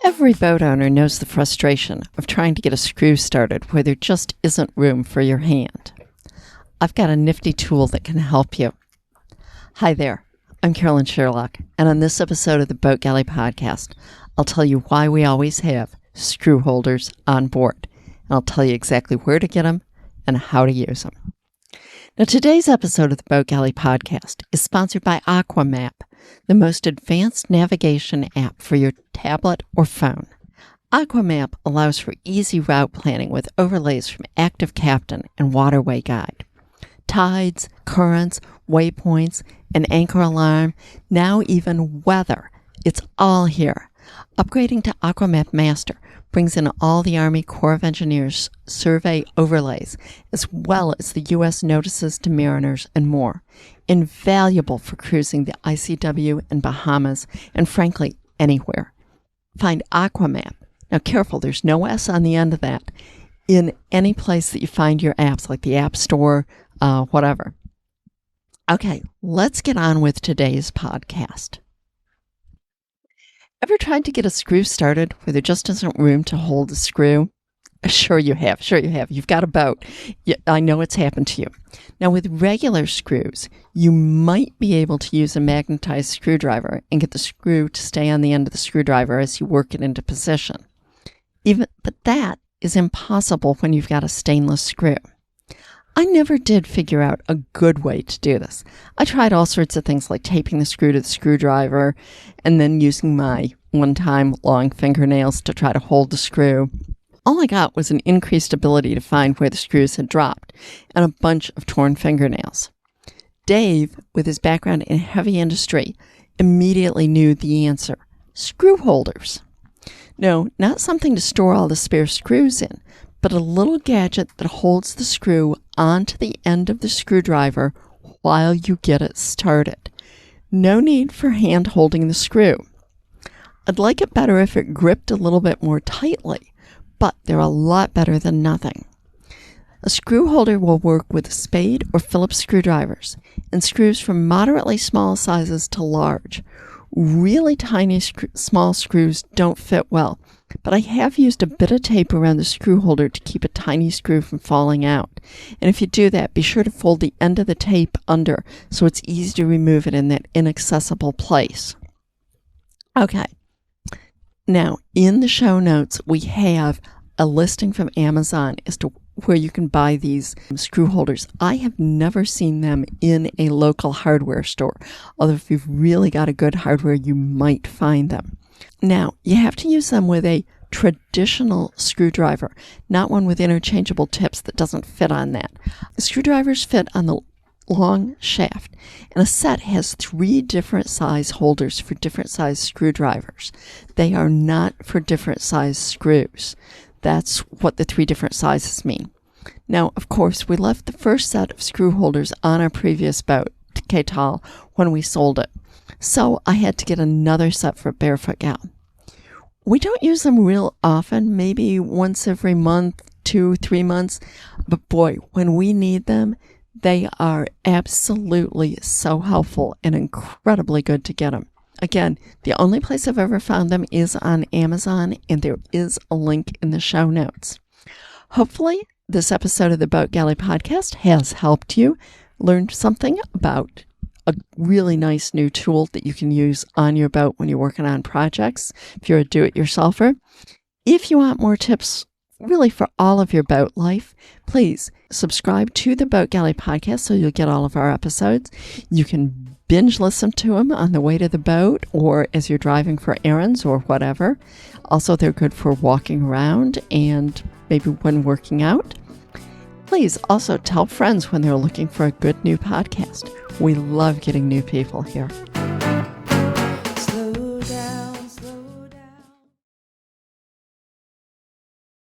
Every boat owner knows the frustration of trying to get a screw started where there just isn't room for your hand. I've got a nifty tool that can help you. Hi there, I'm Carolyn Sherlock, and on this episode of the Boat Galley Podcast, I'll tell you why we always have screw holders on board, and I'll tell you exactly where to get them and how to use them. Now, today's episode of the Boat Galley Podcast is sponsored by Aquamap, the most advanced navigation app for your tablet or phone. Aquamap allows for easy route planning with overlays from Active Captain and Waterway Guide. Tides, currents, waypoints, an anchor alarm, now even weather. It's all here. Upgrading to Aquamap Master brings in all the Army Corps of Engineers survey overlays, as well as the U.S. notices to mariners and more. Invaluable for cruising the ICW and Bahamas, and frankly, anywhere. Find Aquamap. Now careful, there's no S on the end of that. In any place that you find your apps, like the App Store, whatever. Okay, let's get on with today's podcast. Ever tried to get a screw started where there just isn't room to hold the screw? Sure you have. You've got a boat. I know it's happened to you. Now with regular screws, you might be able to use a magnetized screwdriver and get the screw to stay on the end of the screwdriver as you work it into position. But that is impossible when you've got a stainless screw. I never did figure out a good way to do this. I tried all sorts of things like taping the screw to the screwdriver and then using my one-time long fingernails to try to hold the screw. All I got was an increased ability to find where the screws had dropped and a bunch of torn fingernails. Dave, with his background in heavy industry, immediately knew the answer. Screw holders. No, not something to store all the spare screws in, but a little gadget that holds the screw onto the end of the screwdriver while you get it started. No need for hand holding the screw. I'd like it better if it gripped a little bit more tightly, but they're a lot better than nothing. A screw holder will work with spade or Phillips screwdrivers and screws from moderately small sizes to large. Really tiny small screws don't fit well, but I have used a bit of tape around the screw holder to keep a tiny screw from falling out. And if you do that, be sure to fold the end of the tape under so it's easy to remove it in that inaccessible place. Okay. Now, in the show notes, we have a listing from Amazon as to where you can buy these screw holders. I have never seen them in a local hardware store, although if you've really got a good hardware, you might find them. Now, you have to use them with a traditional screwdriver, not one with interchangeable tips that doesn't fit on that. The screwdrivers fit on the long shaft, and a set has 3 different size holders for different size screwdrivers. They are not for different size screws. That's what the 3 different sizes mean. Now, of course, we left the first set of screw holders on our previous boat, Catal, when we sold it. So I had to get another set for Barefoot Gal. We don't use them real often, maybe once every month, 2-3 months. But boy, when we need them, they are absolutely so helpful and incredibly good to get them. Again, the only place I've ever found them is on Amazon, and there is a link in the show notes. Hopefully, this episode of the Boat Galley Podcast has helped you learn something about a really nice new tool that you can use on your boat when you're working on projects, if you're a do-it-yourselfer. If you want more tips really for all of your boat life, please subscribe to the Boat Galley Podcast so you'll get all of our episodes. You can binge listen to them on the way to the boat or as you're driving for errands or whatever. Also, they're good for walking around and maybe when working out. Please also tell friends when they're looking for a good new podcast. We love getting new people here.